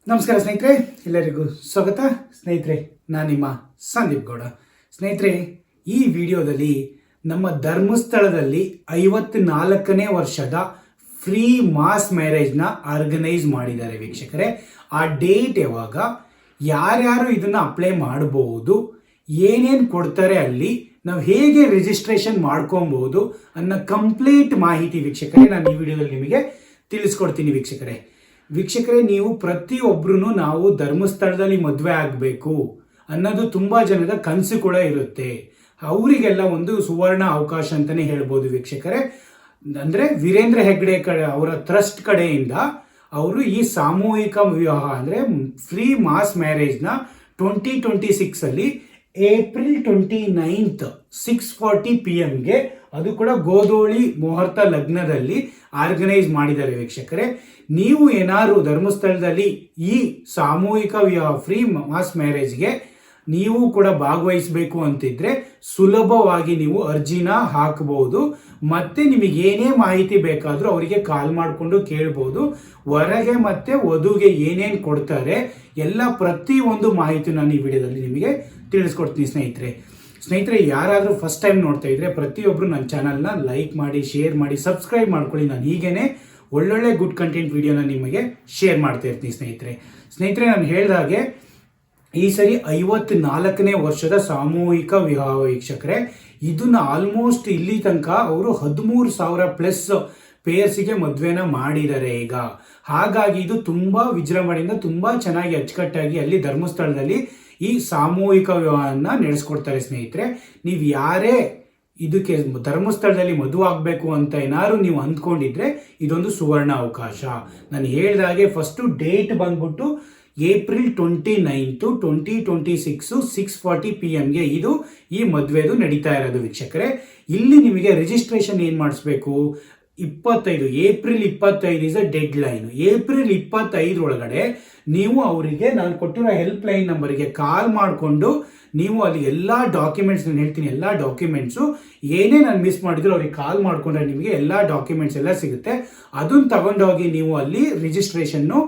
ನಮಸ್ಕಾರ ಸ್ನೇಹಿತರೆ, ಎಲ್ಲರಿಗೂ ಸ್ವಾಗತ. ಸ್ನೇಹಿತರೆ, ನಾನು ನಿಮ್ಮ ಸಂದೀಪ್ ಗೌಡ. ಸ್ನೇಹಿತರೆ, ಈ ವಿಡಿಯೋದಲ್ಲಿ ನಮ್ಮ ಧರ್ಮಸ್ಥಳದಲ್ಲಿ 54ನೇ ವರ್ಷದ ಫ್ರೀ ಮಾಸ್ ಮ್ಯಾರೇಜ್ನ ಆರ್ಗನೈಸ್ ಮಾಡಿದ್ದಾರೆ ವೀಕ್ಷಕರೇ. ಆ ಡೇಟ್ ಯಾವಾಗ, ಯಾರ್ಯಾರು ಇದನ್ನು ಅಪ್ಲೈ ಮಾಡಬಹುದು, ಏನೇನು ಕೊಡ್ತಾರೆ, ಅಲ್ಲಿ ನಾವು ಹೇಗೆ ರಿಜಿಸ್ಟ್ರೇಷನ್ ಮಾಡ್ಕೊಬಹುದು ಅನ್ನೋ ಕಂಪ್ಲೀಟ್ ಮಾಹಿತಿ ವೀಕ್ಷಕರೇ ನಾನು ಈ ವಿಡಿಯೋದಲ್ಲಿ ನಿಮಗೆ ತಿಳಿಸ್ಕೊಡ್ತೀನಿ ವೀಕ್ಷಕರೇ. ನೀವು ಪ್ರತಿಯೊಬ್ಬರೂ ನಾವು ಧರ್ಮಸ್ಥಳದಲ್ಲಿ ಮದುವೆ ಆಗಬೇಕು ಅನ್ನೋದು ತುಂಬ ಜನದ ಕನಸು ಕೂಡ ಇರುತ್ತೆ. ಅವರಿಗೆಲ್ಲ ಒಂದು ಸುವರ್ಣ ಅವಕಾಶ ಅಂತಲೇ ಹೇಳ್ಬೋದು ವೀಕ್ಷಕರೇ. ಅಂದರೆ ವೀರೇಂದ್ರ ಹೆಗ್ಡೆ ಅವರ ಟ್ರಸ್ಟ್ ಕಡೆಯಿಂದ ಅವರು ಈ ಸಾಮೂಹಿಕ ವಿವಾಹ ಅಂದರೆ ಫ್ರೀ ಮಾಸ್ ಮ್ಯಾರೇಜ್ನ 2026 ಏಪ್ರಿಲ್ 29 6:40 PM ಅದು ಕೂಡ ಗೋಧೋಳಿ ಮುಹೂರ್ತ ಲಗ್ನದಲ್ಲಿ ಆರ್ಗನೈಸ್ ಮಾಡಿದ್ದಾರೆ ವೀಕ್ಷಕರೇ. ನೀವು ಏನಾದ್ರು ಧರ್ಮಸ್ಥಳದಲ್ಲಿ ಈ ಸಾಮೂಹಿಕ ಫ್ರೀ ಮಾಸ್ ಮ್ಯಾರೇಜ್ಗೆ ನೀವು ಕೂಡ ಭಾಗವಹಿಸಬೇಕು ಅಂತಿದ್ರೆ ಸುಲಭವಾಗಿ ನೀವು ಅರ್ಜಿನ ಹಾಕಬಹುದು. ಮತ್ತೆ ನಿಮಗೆ ಏನೇ ಮಾಹಿತಿ ಬೇಕಾದರೂ ಅವರಿಗೆ ಕಾಲ್ ಮಾಡಿಕೊಂಡು ಕೇಳ್ಬೋದು. ಹೊರಗೆ ಮತ್ತೆ ವಧುಗೆ ಏನೇನು ಕೊಡ್ತಾರೆ ಎಲ್ಲ ಪ್ರತಿಯೊಂದು ಮಾಹಿತಿ ನಾನು ಈ ವಿಡಿಯೋದಲ್ಲಿ ನಿಮಗೆ ತಿಳಿಸ್ಕೊಡ್ತೀನಿ ಸ್ನೇಹಿತರೆ. ಯಾರಾದರೂ ಫಸ್ಟ್ ಟೈಮ್ ನೋಡ್ತಾ ಇದ್ರೆ ಪ್ರತಿಯೊಬ್ಬರು ನನ್ನ ಚಾನಲ್ನ ಲೈಕ್ ಮಾಡಿ, ಶೇರ್ ಮಾಡಿ, ಸಬ್ಸ್ಕ್ರೈಬ್ ಮಾಡ್ಕೊಳ್ಳಿ. ನಾನು ಹೀಗೇನೆ ಒಳ್ಳೊಳ್ಳೆ ಗುಡ್ ಕಂಟೆಂಟ್ ವಿಡಿಯೋನ ನಿಮಗೆ ಶೇರ್ ಮಾಡ್ತಾ ಇರ್ತೀನಿ ಸ್ನೇಹಿತರೆ. ನಾನು ಹೇಳಿದಾಗೆ ಈ ಸರಿ 54ನೇ ವರ್ಷದ ಸಾಮೂಹಿಕ ವಿವಾಹ ವೀಕ್ಷಕರೇ. ಇದನ್ನ ಆಲ್ಮೋಸ್ಟ್ ಇಲ್ಲಿ ತನಕ ಅವರು 13,000+ ಪೇರ್ಸಿಗೆ ಮದುವೆನ ಮಾಡಿದ್ದಾರೆ ಈಗ. ಹಾಗಾಗಿ ಇದು ತುಂಬ ವಿಜೃಂಭಣೆಯಿಂದ ತುಂಬ ಚೆನ್ನಾಗಿ ಅಚ್ಚುಕಟ್ಟಾಗಿ ಅಲ್ಲಿ ಧರ್ಮಸ್ಥಳದಲ್ಲಿ ಈ ಸಾಮೂಹಿಕ ವಿವಾಹನ ನಡೆಸ್ಕೊಡ್ತಾರೆ ಸ್ನೇಹಿತರೆ. ನೀವು ಯಾರೇ ಇದಕ್ಕೆ ಧರ್ಮಸ್ಥಳದಲ್ಲಿ ಮದುವೆ ಆಗಬೇಕು ಅಂತ ಏನಾದ್ರು ನೀವು ಅಂದ್ಕೊಂಡಿದ್ರೆ ಇದೊಂದು ಸುವರ್ಣ ಅವಕಾಶ. ನಾನು ಹೇಳಿದಾಗೆ ಫಸ್ಟು ಡೇಟ್ ಬಂದ್ಬಿಟ್ಟು ಏಪ್ರಿಲ್ 29 2026 6:40 PM ಇದು ಈ ಮದುವೆದು ನಡೀತಾ ಇರೋದು ವೀಕ್ಷಕರೇ. ಇಲ್ಲಿ ನಿಮಗೆ ರಿಜಿಸ್ಟ್ರೇಷನ್ ಏನು ಮಾಡಿಸ್ಬೇಕು, 25 April 25 is a dead line. April 25 ಒಳಗಡೆ ನೀವು ಅವರಿಗೆ ನಾನು ಕೊಟ್ಟಿರೋ ಹೆಲ್ಪ್ ಲೈನ್ ನಂಬರ್ಗೆ ಕಾಲ್ ಮಾಡಿಕೊಂಡು ನೀವು ಅಲ್ಲಿ ಎಲ್ಲ ಡಾಕ್ಯುಮೆಂಟ್ಸ್ ನಾನು ಹೇಳ್ತೀನಿ, ಎಲ್ಲ ಡಾಕ್ಯುಮೆಂಟ್ಸು ಏನೇ ನಾನು ಮಿಸ್ ಮಾಡಿದ್ರು ಅವ್ರಿಗೆ ಕಾಲ್ ಮಾಡಿಕೊಂಡ್ರೆ ನಿಮಗೆ ಎಲ್ಲ ಡಾಕ್ಯುಮೆಂಟ್ಸ್ ಎಲ್ಲ ಸಿಗುತ್ತೆ. ಅದನ್ನು ತಗೊಂಡೋಗಿ ನೀವು ಅಲ್ಲಿ ರಿಜಿಸ್ಟ್ರೇಷನ್ನು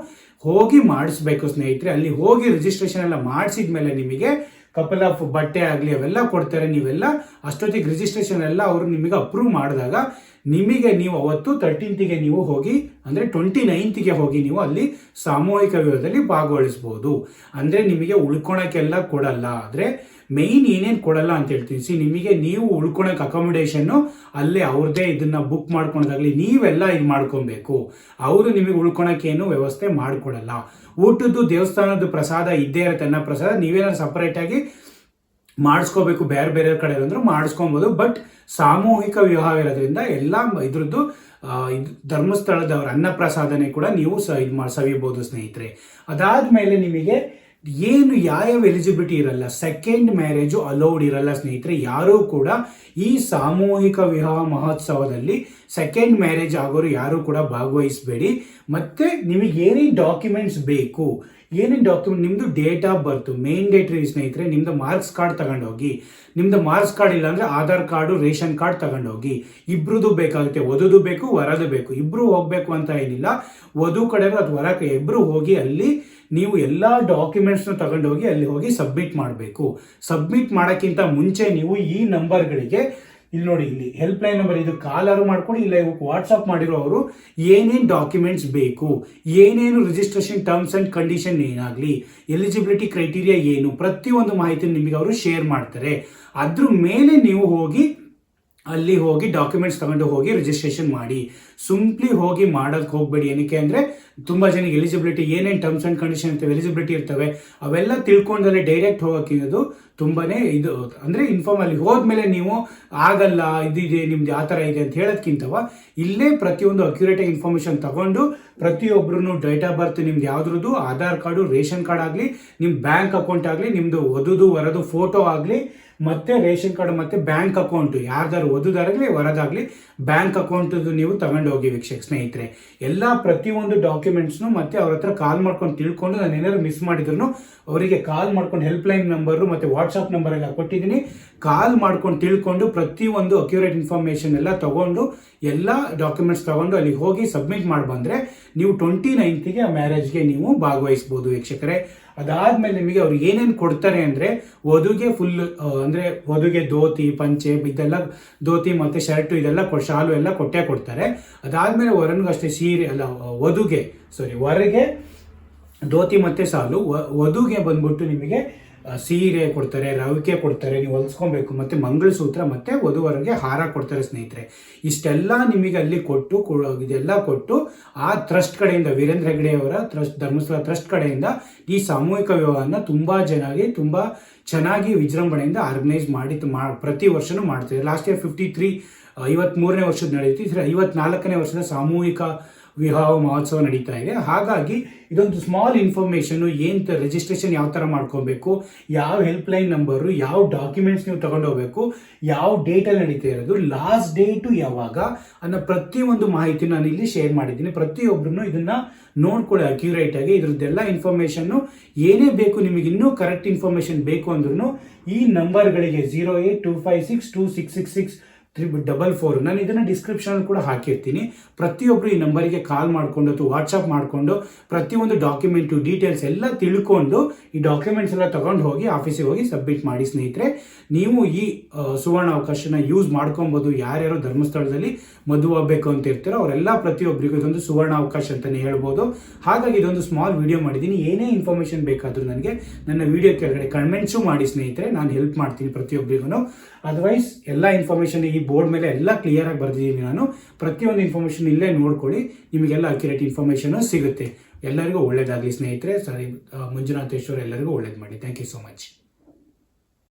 ಹೋಗಿ ಮಾಡಿಸ್ಬೇಕು ಸ್ನೇಹಿತರೆ. ಅಲ್ಲಿ ಹೋಗಿ ರಿಜಿಸ್ಟ್ರೇಷನ್ ಎಲ್ಲ ಮಾಡಿಸಿದ ಮೇಲೆ ನಿಮಗೆ ಕಪಲ್ ಆಫ್ ಬಟ್ಟೆ ಆಗಲಿ ಅವೆಲ್ಲ ಕೊಡ್ತಾರೆ. ನೀವೆಲ್ಲ ಅಷ್ಟೊತ್ತಿಗೆ ರಿಜಿಸ್ಟ್ರೇಷನ್ ಎಲ್ಲ ಅವರು ನಿಮಗೆ ಅಪ್ರೂವ್ ಮಾಡಿದಾಗ ನಿಮಗೆ ನೀವು ಅವತ್ತು 13th ನೀವು ಹೋಗಿ ಅಂದರೆ 29th ಹೋಗಿ ನೀವು ಅಲ್ಲಿ ಸಾಮೂಹಿಕ ವಿವಾಹದಲ್ಲಿ ಭಾಗವಹಿಸ್ಬೋದು. ಅಂದರೆ ನಿಮಗೆ ಉಳ್ಕೊಳಕ್ಕೆಲ್ಲ ಕೊಡಲ್ಲ. ಆದರೆ ಮೇಯ್ನ್ ಏನೇನು ಕೊಡಲ್ಲ ಅಂತ ಹೇಳ್ತೀನಿ, ನಿಮಗೆ ನೀವು ಉಳ್ಕೊಳಕ್ಕೆ ಅಕಾಮಿಡೇಷನ್ನು ಅಲ್ಲೇ ಅವ್ರದ್ದೇ ಇದನ್ನ ಬುಕ್ ಮಾಡ್ಕೊಳೋದಾಗಲಿ ನೀವೆಲ್ಲ ಇದು ಮಾಡ್ಕೊಬೇಕು. ಅವರು ನಿಮಗೆ ಉಳ್ಕೊಳಕ್ಕೇನು ವ್ಯವಸ್ಥೆ ಮಾಡಿಕೊಡಲ್ಲ. ಊಟದ್ದು ದೇವಸ್ಥಾನದ ಪ್ರಸಾದ ಇದ್ದೇ ಇರುತ್ತೆ. ಅನ್ನ ಪ್ರಸಾದ ನೀವೇನಾದ್ರು ಸಪರೇಟಾಗಿ ಮಾಡಿಸ್ಕೋಬೇಕು, ಬೇರೆ ಬೇರೆ ಕಡೆ ಅಂದ್ರೂ ಮಾಡಿಸ್ಕೊಬೋದು. ಬಟ್ ಸಾಮೂಹಿಕ ವಿವಾಹ ಇರೋದ್ರಿಂದ ಎಲ್ಲ ಇದ್ರದ್ದು ಧರ್ಮಸ್ಥಳದವ್ರ ಅನ್ನಪ್ರಸಾದನೆ ಕೂಡ ನೀವು ಸವಿಬೋದು ಸ್ನೇಹಿತರೆ. ಅದಾದ್ಮೇಲೆ ನಿಮಗೆ ಏನು ಯಾವ ಎಲಿಜಿಬಿಲಿಟಿ ಇರಲ್ಲ, ಸೆಕೆಂಡ್ ಮ್ಯಾರೇಜು ಅಲೌಡ್ ಇರಲ್ಲ ಸ್ನೇಹಿತರೆ. ಯಾರೂ ಕೂಡ ಈ ಸಾಮೂಹಿಕ ವಿವಾಹ ಮಹೋತ್ಸವದಲ್ಲಿ ಸೆಕೆಂಡ್ ಮ್ಯಾರೇಜ್ ಆಗೋರು ಯಾರೂ ಕೂಡ ಭಾಗವಹಿಸಬೇಡಿ. ಮತ್ತೆ ನಿಮಗೆ ಏನೇನು ಡಾಕ್ಯುಮೆಂಟ್ಸ್ ಬೇಕು, ಏನೇನು ಡಾಕ್ಯುಮೆಂಟ್, ನಿಮ್ಮದು ಡೇಟ್ ಆಫ್ ಬರ್ತು ಮೇಂಡೇಟ್ರಿ ಸ್ನೇಹಿತರೆ. ನಿಮ್ಮದು ಮಾರ್ಕ್ಸ್ ಕಾರ್ಡ್ ತಗೊಂಡೋಗಿ, ನಿಮ್ಮದು ಮಾರ್ಕ್ಸ್ ಕಾರ್ಡ್ ಇಲ್ಲ ಅಂದರೆ ಆಧಾರ್ ಕಾರ್ಡು, ರೇಷನ್ ಕಾರ್ಡ್ ತಗೊಂಡೋಗಿ. ಇಬ್ರದ್ದು ಬೇಕಾಗುತ್ತೆ, ವಧುದು ಬೇಕು, ವರದು ಬೇಕು. ಇಬ್ಬರು ಹೋಗಬೇಕು ಅಂತ ಏನಿಲ್ಲ, ವಧು ಕಡೆಗೂ ಅದು ವರ ಇಬ್ಬರು ಹೋಗಿ ಅಲ್ಲಿ ನೀವು ಎಲ್ಲ ಡಾಕ್ಯುಮೆಂಟ್ಸ್ನ ತಗೊಂಡೋಗಿ ಅಲ್ಲಿ ಹೋಗಿ ಸಬ್ಮಿಟ್ ಮಾಡಬೇಕು. ಸಬ್ಮಿಟ್ ಮಾಡೋಕ್ಕಿಂತ ಮುಂಚೆ ನೀವು ಈ ನಂಬರ್ಗಳಿಗೆ ಇಲ್ಲಿ ನೋಡಿ, ಇಲ್ಲಿ ಹೆಲ್ಪ್ ಲೈನ್ ನಂಬರ್, ಇದು ಕಾಲಾರು ಮಾಡ್ಕೊಂಡು ಇಲ್ಲ ಇವಕ್ಕೆ ವಾಟ್ಸಪ್ ಮಾಡಿರೋ ಅವರು ಏನೇನು ಡಾಕ್ಯುಮೆಂಟ್ಸ್ ಬೇಕು, ಏನೇನು ರಿಜಿಸ್ಟ್ರೇಷನ್ ಟರ್ಮ್ಸ್ ಆ್ಯಂಡ್ ಕಂಡೀಷನ್ ಏನಾಗಲಿ, ಎಲಿಜಿಬಿಲಿಟಿ ಕ್ರೈಟೀರಿಯಾ ಏನು, ಪ್ರತಿಯೊಂದು ಮಾಹಿತಿ ನಿಮಗೆ ಅವರು ಶೇರ್ ಮಾಡ್ತಾರೆ. ಅದ್ರ ಮೇಲೆ ನೀವು ಹೋಗಿ ಅಲ್ಲಿ ಹೋಗಿ ಡಾಕ್ಯುಮೆಂಟ್ಸ್ ತಗೊಂಡು ಹೋಗಿ ರಿಜಿಸ್ಟ್ರೇಷನ್ ಮಾಡಿ. ಸಿಂಪ್ಲಿ ಹೋಗಿ ಮಾಡೋಕ್ಕೆ ಹೋಗಬೇಡಿ. ಏನಕ್ಕೆ ಅಂದರೆ ತುಂಬ ಜನಕ್ಕೆ ಎಲಿಜಿಬಿಲಿಟಿ ಏನೇನು ಟರ್ಮ್ಸ್ ಆ್ಯಂಡ್ ಕಂಡೀಷನ್ ಇರ್ತವೆ, ಎಲಿಜಿಬಿಲಿಟಿ ಇರ್ತವೆ, ಅವೆಲ್ಲ ತಿಳ್ಕೊಂಡಲ್ಲಿ ಡೈರೆಕ್ಟ್ ಹೋಗೋಕ್ಕಿರೋದು ತುಂಬಾ ಇದು ಅಂದರೆ ಇನ್ಫಾರ್ಮ್. ಅಲ್ಲಿ ಹೋದ್ಮೇಲೆ ನೀವು ಆಗಲ್ಲ, ಇದಿದೆ ನಿಮ್ದು ಆ ಥರ ಇದೆ ಅಂತ ಹೇಳೋದ್ಕಿಂತವ ಇಲ್ಲೇ ಪ್ರತಿಯೊಂದು ಅಕ್ಯುರೇಟಾಗಿ ಇನ್ಫಾರ್ಮೇಷನ್ ತಗೊಂಡು ಪ್ರತಿಯೊಬ್ಬರೂ ಡೇಟ್ ಆಫ್ ಬರ್ತ್ ನಿಮ್ದು ಯಾವ್ದ್ರದ್ದು ಆಧಾರ್ ಕಾರ್ಡು, ರೇಷನ್ ಕಾರ್ಡ್ ಆಗಲಿ, ನಿಮ್ಮ ಬ್ಯಾಂಕ್ ಅಕೌಂಟ್ ಆಗಲಿ, ನಿಮ್ಮದು ವಧುದು ವರದು ಫೋಟೋ ಆಗಲಿ, ಮತ್ತೆ ರೇಷನ್ ಕಾರ್ಡ್ ಮತ್ತೆ ಬ್ಯಾಂಕ್ ಅಕೌಂಟು ಯಾರ್ದಾರು ವಧುದಾರಾಗಲಿ ವರದಾಗಲಿ ಬ್ಯಾಂಕ್ ಅಕೌಂಟದು ನೀವು ತಗೊಂಡು ಹೋಗಿ ವೀಕ್ಷಕ ಸ್ನೇಹಿತರೆ. ಎಲ್ಲ ಪ್ರತಿಯೊಂದು ಡಾಕ್ಯುಮೆಂಟ್ಸ್ನು ಮತ್ತೆ ಅವ್ರ ಹತ್ರ ಕಾಲ್ ಮಾಡ್ಕೊಂಡು ತಿಳ್ಕೊಂಡು ನಾನು ಏನಾದ್ರು ಮಿಸ್ ಮಾಡಿದ್ರು ಅವರಿಗೆ ಕಾಲ್ ಮಾಡ್ಕೊಂಡು ಹೆಲ್ಪ್ಲೈನ್ ನಂಬರು ಮತ್ತು ವಾಟ್ಸಪ್ ನಂಬರ್ ಎಲ್ಲ ಕೊಟ್ಟಿದ್ದೀನಿ. ಕಾಲ್ ಮಾಡ್ಕೊಂಡು ತಿಳ್ಕೊಂಡು ಪ್ರತಿಯೊಂದು ಅಕ್ಯುರೇಟ್ ಇನ್ಫಾರ್ಮೇಷನ್ ಎಲ್ಲ ತಗೊಂಡು ಎಲ್ಲ ಡಾಕ್ಯುಮೆಂಟ್ಸ್ ತಗೊಂಡು ಅಲ್ಲಿಗೆ ಹೋಗಿ ಸಬ್ಮಿಟ್ ಮಾಡಿ ಬಂದರೆ ನೀವು 29ಗೆ ಆ ಮ್ಯಾರೇಜ್ಗೆ ನೀವು ಭಾಗವಹಿಸ್ಬೋದು ವೀಕ್ಷಕರೇ. ಅದಾದ್ಮೇಲೆ ನಿಮಗೆ ಅವ್ರು ಏನೇನು ಕೊಡ್ತಾರೆ ಅಂದರೆ ವಧುಗೆ ಫುಲ್ ಅಂದರೆ ವಧುಗೆ ಧೋತಿ ಪಂಚೆ ಇದೆಲ್ಲ ಧೋತಿ ಮತ್ತು ಶರ್ಟು ಇದೆಲ್ಲ ಶಾಲು ಎಲ್ಲ ಕೊಟ್ಟೇ ಕೊಡ್ತಾರೆ. ಅದಾದಮೇಲೆ ವರನಿಗೂ ಅಷ್ಟೇ ಸೀರೆ ಅಲ್ಲ ವರಗೆ ಧೋತಿ ಮತ್ತು ಸಾಲು, ವಧುಗೆ ಬಂದ್ಬಿಟ್ಟು ನಿಮಗೆ ಸೀರೆ ಕೊಡ್ತಾರೆ, ರವಿಕೆ ಕೊಡ್ತಾರೆ, ನೀವು ಹೊಲಿಸ್ಕೊಬೇಕು, ಮತ್ತು ಮಂಗಳಸೂತ್ರ ಮತ್ತು ವಧುವರೆಗೆ ಹಾರ ಕೊಡ್ತಾರೆ ಸ್ನೇಹಿತರೆ. ಇಷ್ಟೆಲ್ಲ ನಿಮಗೆ ಅಲ್ಲಿ ಕೊಟ್ಟು ಇದೆಲ್ಲ ಕೊಟ್ಟು ಆ ಟ್ರಸ್ಟ್ ಕಡೆಯಿಂದ ವೀರೇಂದ್ರ ಹೆಗ್ಗಡೆ ಅವರ ಧರ್ಮಸ್ಥಳ ಟ್ರಸ್ಟ್ ಕಡೆಯಿಂದ ಈ ಸಾಮೂಹಿಕ ವಿವಾಹನ ತುಂಬ ಚೆನ್ನಾಗಿ ವಿಜೃಂಭಣೆಯಿಂದ ಆರ್ಗನೈಸ್ ಪ್ರತಿ ವರ್ಷನೂ ಮಾಡ್ತಾರೆ. ಲಾಸ್ಟ್ ಇಯರ್ 53ನೇ ವರ್ಷದ ನಡೆಯುತ್ತೆ. 54ನೇ ವರ್ಷದ ಸಾಮೂಹಿಕ ವಿವಾಹ ಮಹೋತ್ಸವ ನಡೀತಾ ಇದೆ. ಹಾಗಾಗಿ ಇದೊಂದು ಸ್ಮಾಲ್ ಇನ್ಫಾರ್ಮೇಷನು, ಏನು ರಿಜಿಸ್ಟ್ರೇಷನ್ ಯಾವ ಥರ ಮಾಡ್ಕೊಬೇಕು, ಯಾವ ಹೆಲ್ಪ್ಲೈನ್ ನಂಬರು, ಯಾವ ಡಾಕ್ಯುಮೆಂಟ್ಸ್ ನೀವು ತಗೊಂಡೋಗ್ಬೇಕು, ಯಾವ ಡೇಟಲ್ಲಿ ನಡೀತಾ ಇರೋದು, ಲಾಸ್ಟ್ ಡೇಟು ಯಾವಾಗ ಅನ್ನೋ ಪ್ರತಿಯೊಂದು ಮಾಹಿತಿ ನಾನು ಇಲ್ಲಿ ಶೇರ್ ಮಾಡಿದ್ದೀನಿ. ಪ್ರತಿಯೊಬ್ಬರೂ ಇದನ್ನು ನೋಡ್ಕೊಳ್ಳಿ ಅಕ್ಯುರೇಟಾಗಿ. ಇದ್ರದ್ದೆಲ್ಲ ಇನ್ಫಾರ್ಮೇಷನ್ನು ಏನೇ ಬೇಕು ನಿಮಗೆ ಇನ್ನೂ ಕರೆಕ್ಟ್ ಇನ್ಫಾರ್ಮೇಷನ್ ಬೇಕು ಅಂದ್ರೂ ಈ ನಂಬರ್ಗಳಿಗೆ 08256266344 ನಾನು ಇದನ್ನು ಡಿಸ್ಕ್ರಿಪ್ಷನ್ ಕೂಡ ಹಾಕಿರ್ತೀನಿ. ಪ್ರತಿಯೊಬ್ಬರು ಈ ನಂಬರಿಗೆ ಕಾಲ್ ಮಾಡಿಕೊಂಡು ಅಥವಾ ವಾಟ್ಸಪ್ ಮಾಡಿಕೊಂಡು ಪ್ರತಿಯೊಂದು ಡಾಕ್ಯುಮೆಂಟು ಡೀಟೇಲ್ಸ್ ಎಲ್ಲ ತಿಳ್ಕೊಂಡು ಈ ಡಾಕ್ಯುಮೆಂಟ್ಸ್ ಎಲ್ಲ ತಗೊಂಡು ಹೋಗಿ ಆಫೀಸಿಗೆ ಹೋಗಿ ಸಬ್ಮಿಟ್ ಮಾಡಿ ಸ್ನೇಹಿತರೆ. ನೀವು ಈ ಸುವರ್ಣ ಅವಕಾಶನ ಯೂಸ್ ಮಾಡ್ಕೊಬೋದು. ಯಾರ್ಯಾರು ಧರ್ಮಸ್ಥಳದಲ್ಲಿ ಮದುವೆ ಆಗಬೇಕು ಅಂತ ಇರ್ತೀರೋ ಅವರೆಲ್ಲ ಪ್ರತಿಯೊಬ್ಬರಿಗೂ ಇದೊಂದು ಸುವರ್ಣ ಅವಕಾಶ ಅಂತಲೇ ಹೇಳ್ಬೋದು. ಹಾಗಾಗಿ ಇದೊಂದು ಸ್ಮಾಲ್ ವಿಡಿಯೋ ಮಾಡಿದ್ದೀನಿ. ಏನೇ ಇನ್ಫಾರ್ಮೇಷನ್ ಬೇಕಾದರೂ ನನಗೆ ನನ್ನ ವಿಡಿಯೋ ಕೆಳಗಡೆ ಕಮೆಂಟ್ಸು ಮಾಡಿ ಸ್ನೇಹಿತರೆ, ನಾನು ಹೆಲ್ಪ್ ಮಾಡ್ತೀನಿ ಪ್ರತಿಯೊಬ್ಬರಿಗೂ. ಅದರ್ವೈಸ್ ಎಲ್ಲ ಇನ್ಫಾರ್ಮೇಷನ್ ಈ ಬೋರ್ಡ್ ಮೇಲೆ ಎಲ್ಲ ಕ್ಲಿಯರ್ ಆಗಿ ಬರ್ದಿದ್ದೀನಿ ನಾನು. ಪ್ರತಿಯೊಂದು ಇನ್ಫಾರ್ಮೇಷನ್ ಇಲ್ಲೇ ನೋಡ್ಕೊಳ್ಳಿ, ನಿಮಗೆಲ್ಲ ಅಕ್ಯುರೇಟ್ ಇನ್ಫಾರ್ಮೇಷನ್ ಸಿಗುತ್ತೆ. ಎಲ್ಲರಿಗೂ ಒಳ್ಳೇದಾಗಲಿ ಸ್ನೇಹಿತರೆ. ಮಂಜುನಾಥೇಶ್ವರ ಎಲ್ಲರಿಗೂ ಒಳ್ಳೇದು ಮಾಡಿ. Thank you so much.